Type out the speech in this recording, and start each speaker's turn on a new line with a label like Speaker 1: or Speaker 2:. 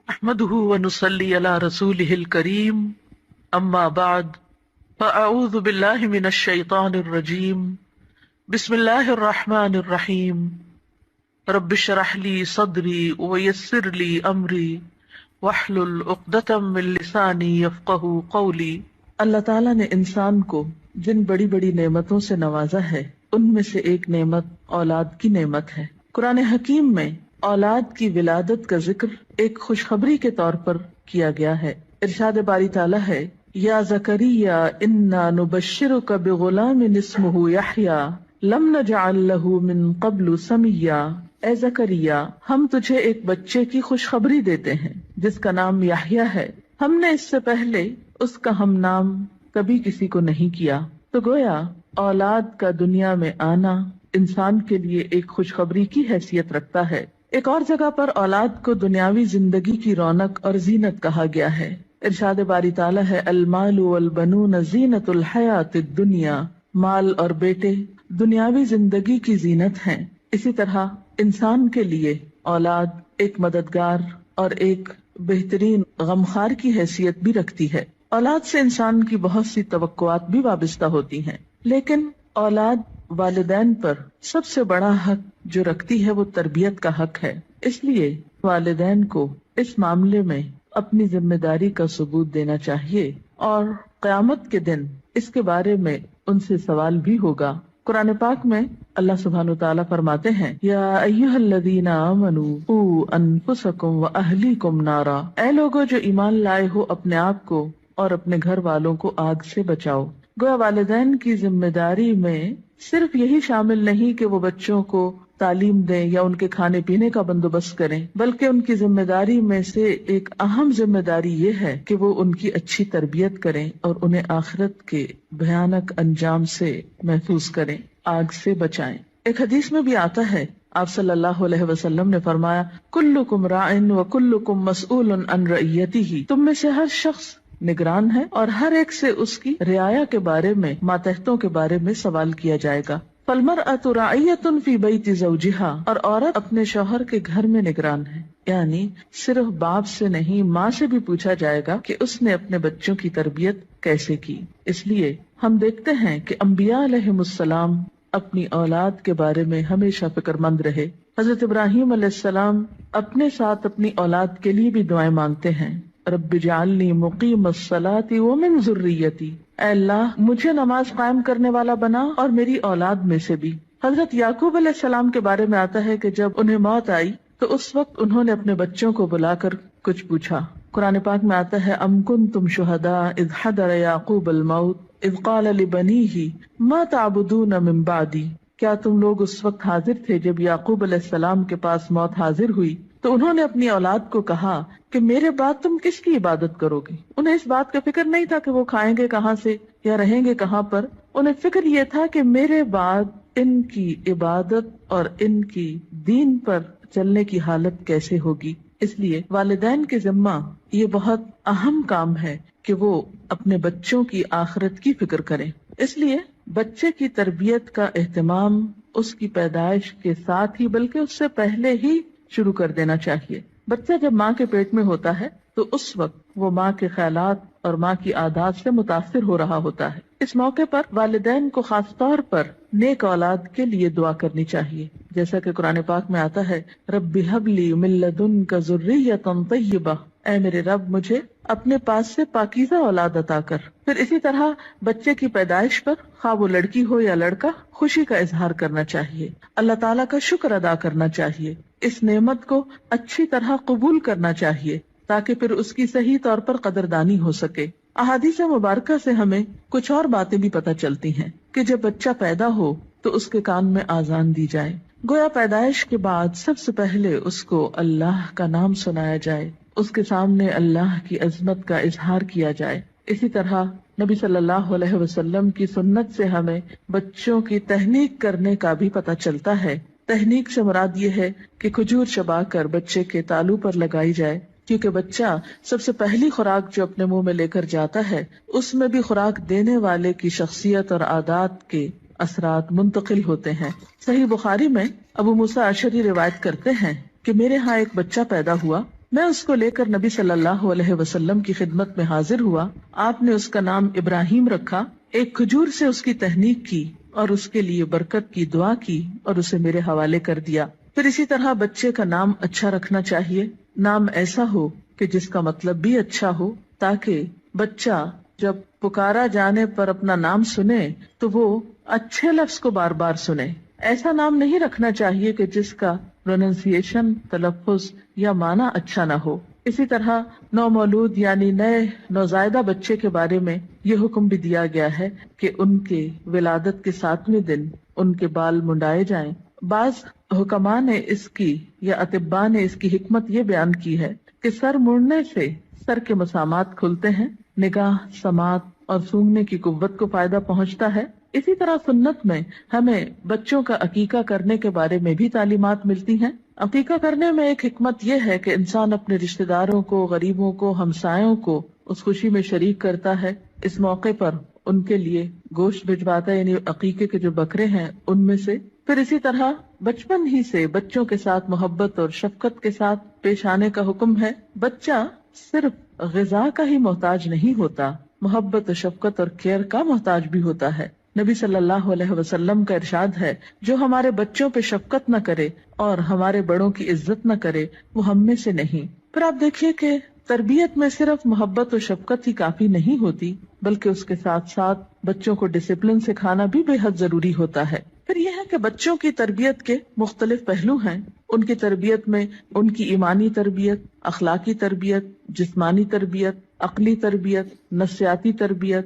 Speaker 1: احمده ونصلي على رسوله الكريم اما بعد فاعوذ بالله من الشيطان الرجيم بسم الله الرحمن الرحيم رب اشرح لي صدري ويسر لي امري واحلل عقدة من لساني يفقهوا قولي۔ اللہ تعالیٰ نے انسان کو جن بڑی بڑی نعمتوں سے نوازا ہے ان میں سے ایک نعمت اولاد کی نعمت ہے۔ قرآن حکیم میں اولاد کی ولادت کا ذکر ایک خوشخبری کے طور پر کیا گیا ہے۔ ارشاد باری تعالیٰ ہے، یا زکریا انا نبشرک بغلام اسمہ یحییٰ لم نجعل لہ من قبل سمیا۔ اے زکریا، ہم تجھے ایک بچے کی خوشخبری دیتے ہیں جس کا نام یحییٰ ہے، ہم نے اس سے پہلے اس کا ہم نام کبھی کسی کو نہیں کیا۔ تو گویا اولاد کا دنیا میں آنا انسان کے لیے ایک خوشخبری کی حیثیت رکھتا ہے۔ ایک اور جگہ پر اولاد کو دنیاوی زندگی کی رونق اور زینت کہا گیا ہے۔ ارشاد باری تعالیٰ ہے، المال والبنون زینت الحیات الدنیا، مال اور بیٹے دنیاوی زندگی کی زینت ہیں۔ اسی طرح انسان کے لیے اولاد ایک مددگار اور ایک بہترین غمخار کی حیثیت بھی رکھتی ہے۔ اولاد سے انسان کی بہت سی توقعات بھی وابستہ ہوتی ہیں، لیکن اولاد والدین پر سب سے بڑا حق جو رکھتی ہے وہ تربیت کا حق ہے۔ اس لیے والدین کو اس معاملے میں اپنی ذمہ داری کا ثبوت دینا چاہیے، اور قیامت کے دن اس کے بارے میں ان سے سوال بھی ہوگا۔ قرآن پاک میں اللہ سبحانہ وتعالیٰ فرماتے ہیں، یا ایھا الذین آمنوا قوا انفسکم واہلیکم نارا، اے لوگو جو ایمان لائے ہو اپنے آپ کو اور اپنے گھر والوں کو آگ سے بچاؤ۔ گویا والدین کی ذمہ داری میں صرف یہی شامل نہیں کہ وہ بچوں کو تعلیم دیں یا ان کے کھانے پینے کا بندوبست کریں، بلکہ ان کی ذمہ داری میں سے ایک اہم ذمہ داری یہ ہے کہ وہ ان کی اچھی تربیت کریں اور انہیں آخرت کے بھیانک انجام سے محفوظ کریں، آگ سے بچائیں۔ ایک حدیث میں بھی آتا ہے، آپ صلی اللہ علیہ وسلم نے فرمایا، کلکم راع وکلکم مسئول عن رعیتہ، تم میں سے ہر شخص نگران ہے اور ہر ایک سے اس کی رعایا کے بارے میں، ماتحتوں کے بارے میں سوال کیا جائے گا۔ فالمرأة راعیۃ فی بیت زوجہا، اور عورت اپنے شوہر کے گھر میں نگران ہے، یعنی صرف باپ سے نہیں، ماں سے بھی پوچھا جائے گا کہ اس نے اپنے بچوں کی تربیت کیسے کی۔ اس لیے ہم دیکھتے ہیں کہ انبیاء علیہم السلام اپنی اولاد کے بارے میں ہمیشہ فکر مند رہے۔ حضرت ابراہیم علیہ السلام اپنے ساتھ اپنی اولاد کے لیے بھی دعائیں مانگتے ہیں، رب اجعلنی مقیم الصلاۃ ومن ذریتی، اے اللہ مجھے نماز قائم کرنے والا بنا اور میری اولاد میں سے بھی۔ حضرت یعقوب علیہ السلام کے بارے میں آتا ہے کہ جب انہیں موت آئی تو اس وقت انہوں نے اپنے بچوں کو بلا کر کچھ پوچھا۔ قرآن پاک میں آتا ہے، ام کنتم شہداء اذ حضر یعقوب الموت اذ قال لبنیہ ما تعبدون من بعدی، کیا تم لوگ اس وقت حاضر تھے جب یعقوب علیہ السلام کے پاس موت حاضر ہوئی تو انہوں نے اپنی اولاد کو کہا کہ میرے بعد تم کس کی عبادت کرو گے؟ انہیں اس بات کا فکر نہیں تھا کہ وہ کھائیں گے کہاں سے یا رہیں گے کہاں پر، انہیں فکر یہ تھا کہ میرے بعد ان کی عبادت اور ان کی دین پر چلنے کی حالت کیسے ہوگی۔ اس لیے والدین کے ذمہ یہ بہت اہم کام ہے کہ وہ اپنے بچوں کی آخرت کی فکر کریں۔ اس لیے بچے کی تربیت کا اہتمام اس کی پیدائش کے ساتھ ہی بلکہ اس سے پہلے ہی شروع کر دینا چاہیے۔ بچہ جب ماں کے پیٹ میں ہوتا ہے تو اس وقت وہ ماں کے خیالات اور ماں کی عادات سے متاثر ہو رہا ہوتا ہے۔ اس موقع پر والدین کو خاص طور پر نیک اولاد کے لیے دعا کرنی چاہیے، جیسا کہ قرآن پاک میں آتا ہے، رب ھب لی من لدنک ذریۃ طیبہ، اے میرے رب مجھے اپنے پاس سے پاکیزہ اولاد عطا کر۔ پھر اسی طرح بچے کی پیدائش پر خواہ وہ لڑکی ہو یا لڑکا، خوشی کا اظہار کرنا چاہیے، اللہ تعالیٰ کا شکر ادا کرنا چاہیے، اس نعمت کو اچھی طرح قبول کرنا چاہیے تاکہ پھر اس کی صحیح طور پر قدردانی ہو سکے۔ احادیث مبارکہ سے ہمیں کچھ اور باتیں بھی پتہ چلتی ہیں کہ جب بچہ پیدا ہو تو اس کے کان میں آذان دی جائے، گویا پیدائش کے بعد سب سے پہلے اس کو اللہ کا نام سنایا جائے، اس کے سامنے اللہ کی عظمت کا اظہار کیا جائے۔ اسی طرح نبی صلی اللہ علیہ وسلم کی سنت سے ہمیں بچوں کی تہنیک کرنے کا بھی پتہ چلتا ہے۔ تہنیک سے مراد یہ ہے کہ کھجور چبا کر بچے کے تالو پر لگائی جائے، کیونکہ بچہ سب سے پہلی خوراک جو اپنے منہ میں لے کر جاتا ہے اس میں بھی خوراک دینے والے کی شخصیت اور عادات کے اثرات منتقل ہوتے ہیں۔ صحیح بخاری میں ابو موسیٰ اشعری روایت کرتے ہیں کہ میرے ہاں ایک بچہ پیدا ہوا میں اس کو لے کر نبی صلی اللہ علیہ وسلم کی خدمت میں حاضر ہوا. آپ نے اس کا نام ابراہیم رکھا. ایک کھجور سے اس کی تہنیک کی اور اس کے لیے برکت کی دعا کی اور اسے میرے حوالے کر دیا. پھر اسی طرح بچے کا نام اچھا رکھنا چاہیے. نام ایسا ہو کہ جس کا مطلب بھی اچھا ہو، تاکہ بچہ جب پکارا جانے پر اپنا نام سنے تو وہ اچھے لفظ کو بار بار سنے. ایسا نام نہیں رکھنا چاہیے کہ جس کا پروننسیشن، تلفظ یا معنی اچھا نہ ہو. اسی طرح نومولود یعنی نئے نوزائیدہ بچے کے بارے میں یہ حکم بھی دیا گیا ہے کہ ان کے ولادت کے 7ویں دن ان کے بال منڈائے جائیں. بعض حکماء نے اس کی یا اطباء نے اس کی حکمت یہ بیان کی ہے کہ سر مڑنے سے سر کے مسامات کھلتے ہیں، نگاہ، سماعت اور سونگنے کی قوت کو فائدہ پہنچتا ہے. اسی طرح سنت میں ہمیں بچوں کا عقیقہ کرنے کے بارے میں بھی تعلیمات ملتی ہیں. عقیقہ کرنے میں ایک حکمت یہ ہے کہ انسان اپنے رشتہ داروں کو، غریبوں کو، ہمسایوں کو اس خوشی میں شریک کرتا ہے. اس موقع پر ان کے لیے گوشت بھجواتا ہے، یعنی عقیقے کے جو بکرے ہیں ان میں سے. پھر اسی طرح بچپن ہی سے بچوں کے ساتھ محبت اور شفقت کے ساتھ پیش آنے کا حکم ہے. بچہ صرف غذا کا ہی محتاج نہیں ہوتا، محبت و شفقت اور کیئر کا محتاج بھی ہوتا ہے. نبی صلی اللہ علیہ وسلم کا ارشاد ہے، جو ہمارے بچوں پہ شفقت نہ کرے اور ہمارے بڑوں کی عزت نہ کرے وہ ہم میں سے نہیں. پھر آپ دیکھیے کہ تربیت میں صرف محبت و شفقت ہی کافی نہیں ہوتی، بلکہ اس کے ساتھ ساتھ بچوں کو ڈسپلن سکھانا بھی بے حد ضروری ہوتا ہے. پھر یہ ہے کہ بچوں کی تربیت کے مختلف پہلو ہیں. ان کی تربیت میں ان کی ایمانی تربیت، اخلاقی تربیت، جسمانی تربیت، عقلی تربیت، نفسیاتی تربیت،